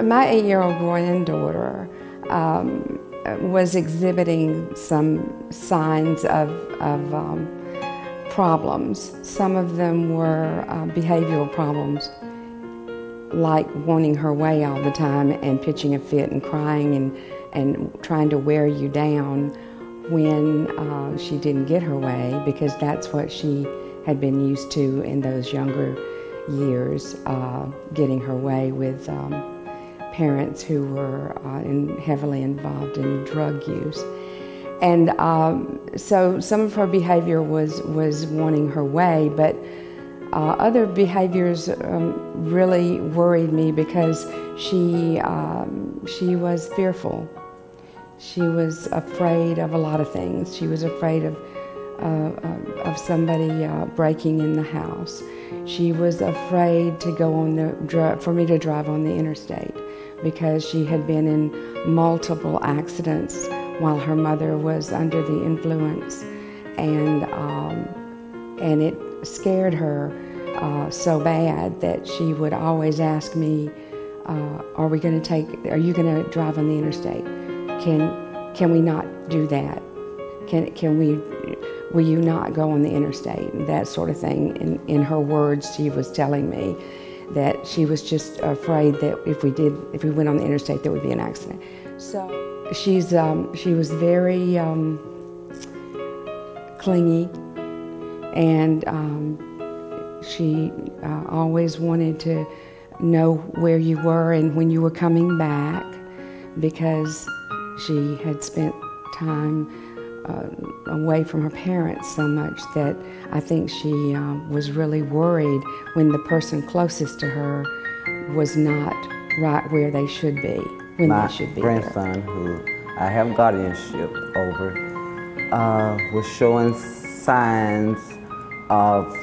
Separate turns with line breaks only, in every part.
My 8-year-old granddaughter was exhibiting some signs of problems. Some of them were behavioral problems, like wanting her way all the time and pitching a fit and crying and trying to wear you down when she didn't get her way, because that's what she had been used to in those younger years, getting her way with parents who were heavily involved in drug use. And so some of her behavior was wanting her way, but other behaviors really worried me because she was fearful. She was afraid of a lot of things. She was afraid of somebody breaking in the house. She was afraid to go on for me to drive on the interstate, because she had been in multiple accidents while her mother was under the influence, and it scared her so bad that she would always ask me, "Are you going to drive on the interstate? Can we not do that? Will you not go on the interstate?" And that sort of thing. In her words, she was telling me that she was just afraid that if we went on the interstate, there would be an accident. So she was very clingy, and she always wanted to know where you were and when you were coming back, because she had spent time away from her parents so much that I think she was really worried when the person closest to her was not right where they should be, when they should be.
My grandson, who I have guardianship over, was showing signs of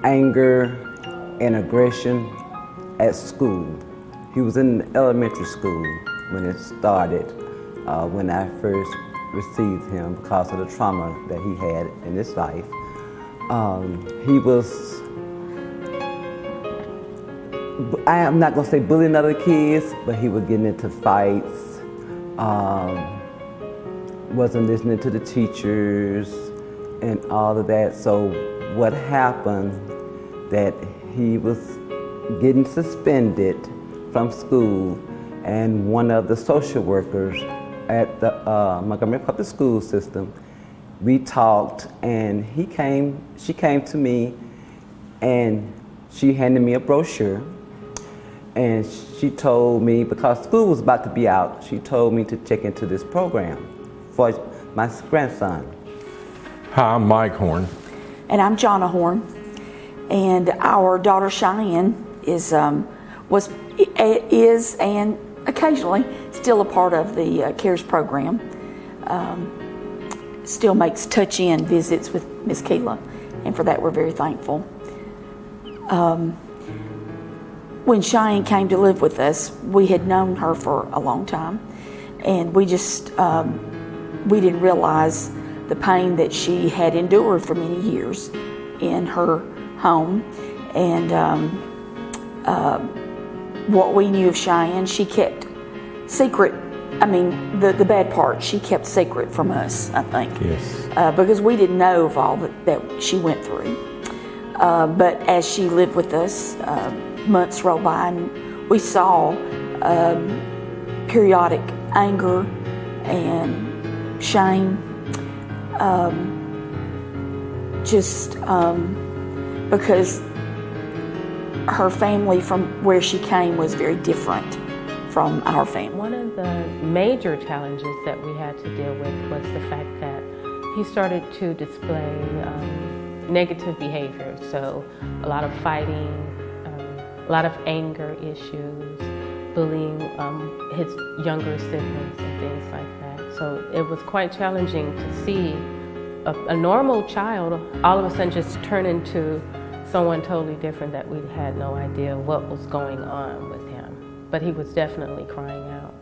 anger and aggression at school. He was in elementary school when it started, when I first received him, because of the trauma that he had in his life. He was, I am not going to say bullying other kids, but he was getting into fights, wasn't listening to the teachers and all of that. So what happened, that he was getting suspended from school, and one of the social workers at the Montgomery Public School System, we talked, and she came to me, and she handed me a brochure, and she told me, because school was about to be out, she told me to check into this program for my grandson.
Hi, I'm Mike Horn.
And I'm Jonna Horn. And our daughter Cheyenne is and occasionally still a part of the CARES program. Still makes touch-in visits with Miss Keela, and for that we're very thankful. When Cheyenne came to live with us, we had known her for a long time, and we just we didn't realize the pain that she had endured for many years in her home. And what we knew of Cheyenne, she kept secret. I mean, the bad part, she kept secret from us, I think.
Yes.
Because we didn't know of all that she went through. But as she lived with us, months rolled by, and we saw periodic anger and shame, because her family from where she came was very different from our family.
One of the major challenges that we had to deal with was the fact that he started to display negative behavior. So a lot of fighting, a lot of anger issues, bullying his younger siblings and things like that. So it was quite challenging to see a normal child all of a sudden just turn into someone totally different that we had no idea what was going on with him. But he was definitely crying out.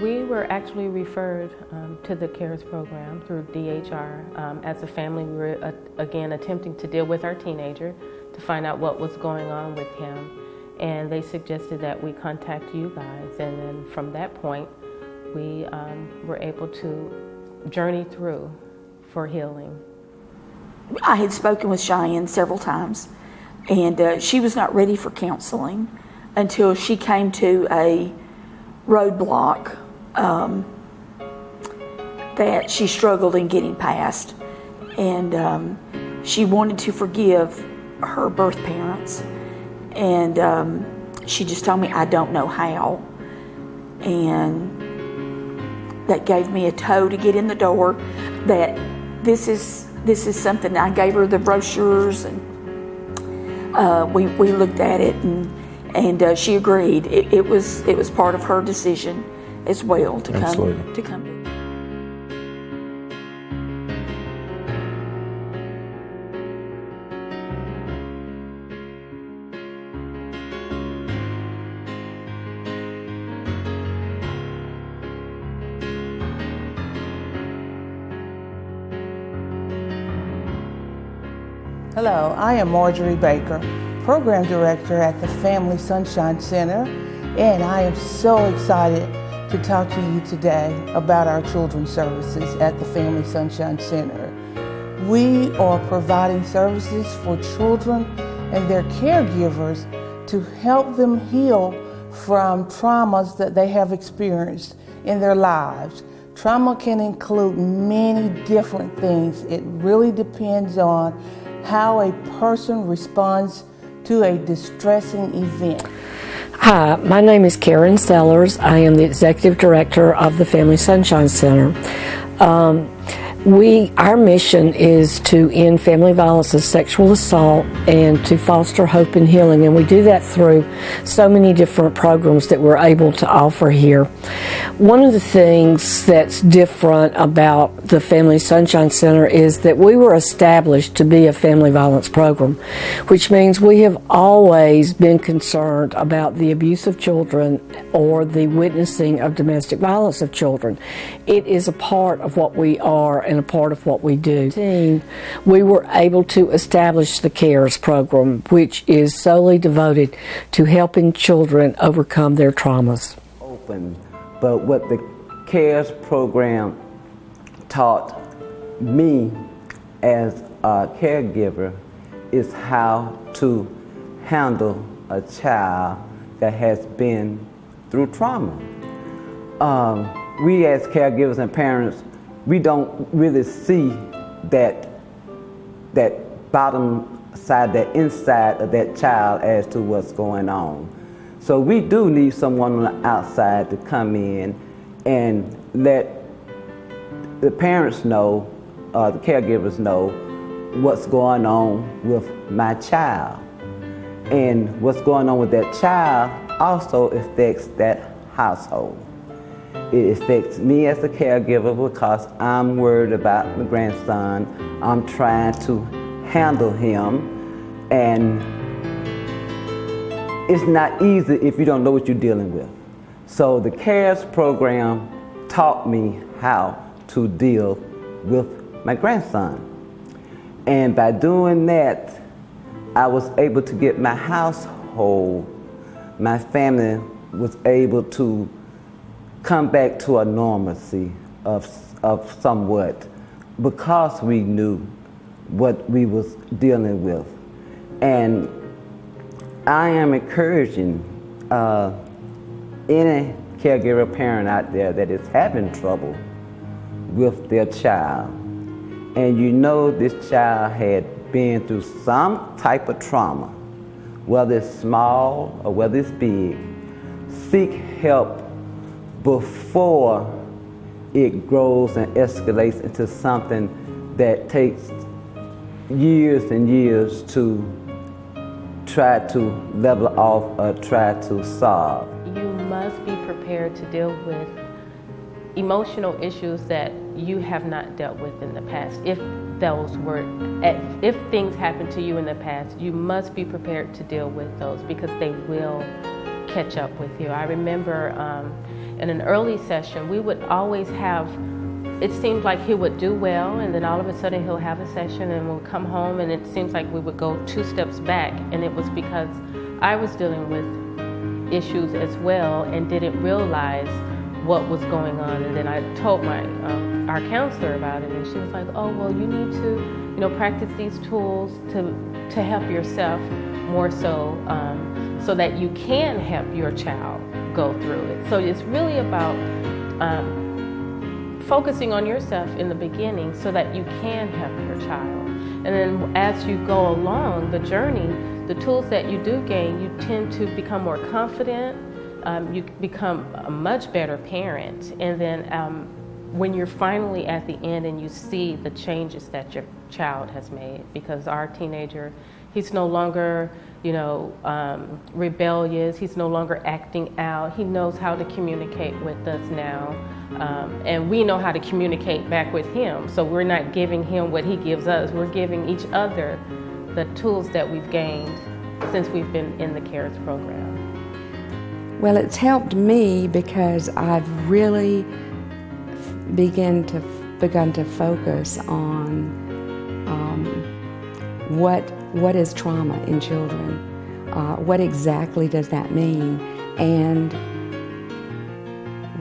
We were actually referred to the CARES program through DHR. As a family, we were again attempting to deal with our teenager to find out what was going on with him. And they suggested that we contact you guys. And then from that point, we were able to journey through for healing.
I had spoken with Cheyenne several times, and she was not ready for counseling until she came to a roadblock that she struggled in getting past. And she wanted to forgive her birth parents. And she just told me, I don't know how. And that gave me a toe to get in the door, that this is something. I gave her the brochures, and we looked at it, and she agreed. It was part of her decision as well to
Absolutely.
come to.
Hello, I am Marjorie Baker, Program Director at the Family Sunshine Center, and I am so excited to talk to you today about our children's services at the Family Sunshine Center. We are providing services for children and their caregivers to help them heal from traumas that they have experienced in their lives. Trauma can include many different things. It really depends on how a person responds to a distressing event.
Hi, my name is Karen Sellers. I am the Executive Director of the Family Sunshine Center. Our mission is to end family violence and sexual assault and to foster hope and healing, and we do that through so many different programs that we're able to offer here. One of the things that's different about the Family Sunshine Center is that we were established to be a family violence program, which means we have always been concerned about the abuse of children or the witnessing of domestic violence of children. It is a part of what we are and a part of what we do. We were able to establish the CARES program, which is solely devoted to helping children overcome their traumas.
But what the CARES program taught me as a caregiver is how to handle a child that has been through trauma. We as caregivers and parents, we don't really see that bottom side, that inside of that child as to what's going on. So we do need someone on the outside to come in and let the parents know, the caregivers know what's going on with my child. And what's going on with that child also affects that household. It affects me as a caregiver because I'm worried about my grandson. I'm trying to handle him, and it's not easy if you don't know what you're dealing with. So the CARES program taught me how to deal with my grandson. And by doing that, I was able to get my household, my family was able to come back to a normalcy of somewhat, because we knew what we was dealing with. And I am encouraging any caregiver parent out there that is having trouble with their child, and you know this child had been through some type of trauma, whether it's small or whether it's big, seek help before it grows and escalates into something that takes years and years to try to level off or try to solve.
You must be prepared to deal with emotional issues that you have not dealt with in the past. If things happen to you in the past, you must be prepared to deal with those, because they will catch up with you. I remember in an early session, we would always have, it seemed like he would do well, and then all of a sudden he'll have a session and we'll come home and it seems like we would go 2 steps back, and it was because I was dealing with issues as well and didn't realize what was going on. And then I told our counselor about it, and she was like, oh, well, you need to, practice these tools to help yourself more so, so that you can help your child go through it. So it's really about focusing on yourself in the beginning so that you can help your child. And then as you go along the journey, the tools that you do gain, you tend to become more confident, you become a much better parent, and then when you're finally at the end and you see the changes that your child has made, because our teenager, he's no longer, rebellious, he's no longer acting out, he knows how to communicate with us now, and we know how to communicate back with him, so we're not giving him what he gives us, we're giving each other the tools that we've gained since we've been in the CARES program.
Well, it's helped me because I've really begun to focus on what is trauma in children, what exactly does that mean, and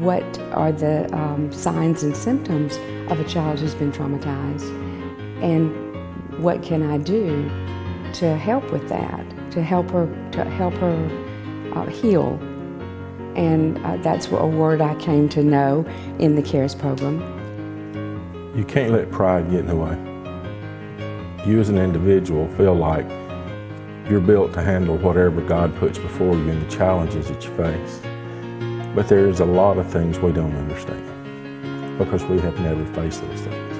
what are the signs and symptoms of a child who's been traumatized, and what can I do to help with that, to help her heal. And that's a word I came to know in the CARES program.
You can't let pride get in the way. You as an individual feel like you're built to handle whatever God puts before you and the challenges that you face. But there's a lot of things we don't understand because we have never faced those things.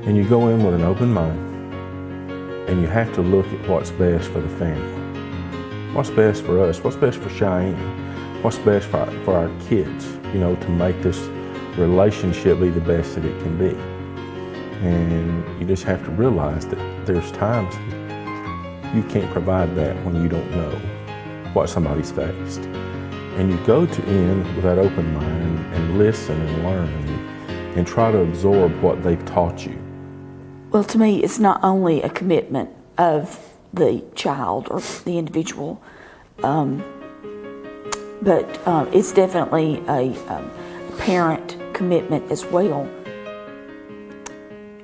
And you go in with an open mind and you have to look at what's best for the family. What's best for us? What's best for Cheyenne? What's best for our kids, to make this relationship be the best that it can be. And you just have to realize that there's times you can't provide that when you don't know what somebody's faced. And you go to in with that open mind and listen and learn and try to absorb what they've taught you.
Well, to me, it's not only a commitment of the child or the individual, but it's definitely a parent commitment as well.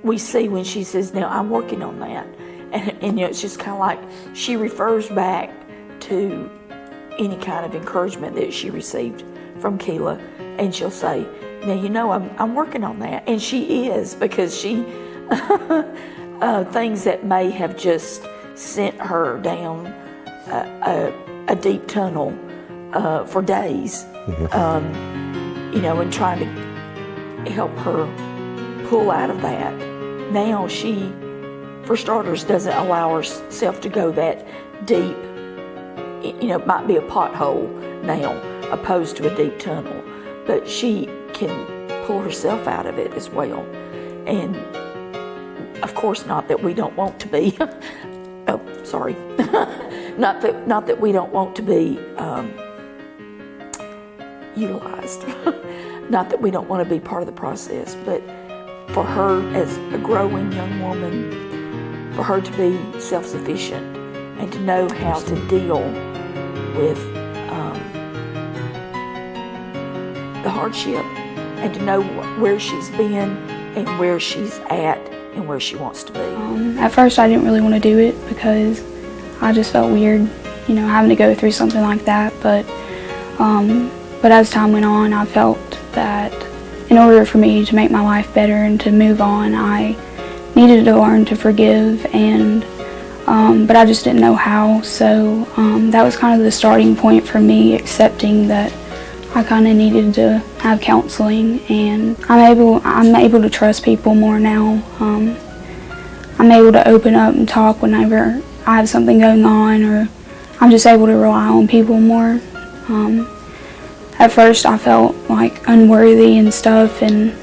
We see when she says, now I'm working on that, and it's just kind of like she refers back to any kind of encouragement that she received from Keela, and she'll say, now I'm working on that, and she is, because she things that may have just sent her down a deep tunnel for days, and trying to help her pull out of that. Now she, for starters, doesn't allow herself to go that deep. It might be a pothole now, opposed to a deep tunnel, but she can pull herself out of it as well. And of course, not that we don't want to be. Oh, sorry. Not that we don't want to be utilized. Not that we don't want to be part of the process, but for her as a growing young woman, for her to be self-sufficient and to know how to deal with the hardship, and to know where she's been and where she's at and where she wants to be.
At first I didn't really want to do it because I just felt weird, having to go through something like that, but as time went on, I felt that in order for me to make my life better and to move on, I needed to learn to forgive, but I just didn't know how, so that was kind of the starting point for me accepting that I kind of needed to have counseling, and I'm able to trust people more now. I'm able to open up and talk whenever I have something going on, or I'm just able to rely on people more. At first I felt like unworthy and stuff, and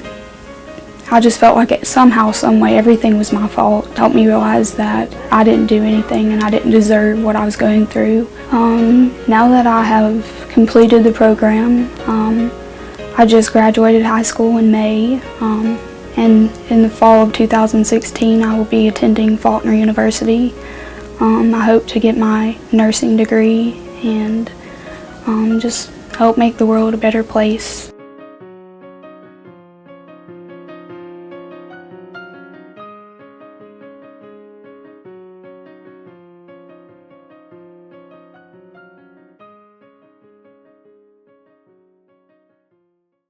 I just felt like somehow, some way, everything was my fault. It helped me realize that I didn't do anything and I didn't deserve what I was going through. Now that I have completed the program, I just graduated high school in May, and in the fall of 2016 I will be attending Faulkner University. I hope to get my nursing degree and just help make the world a better place.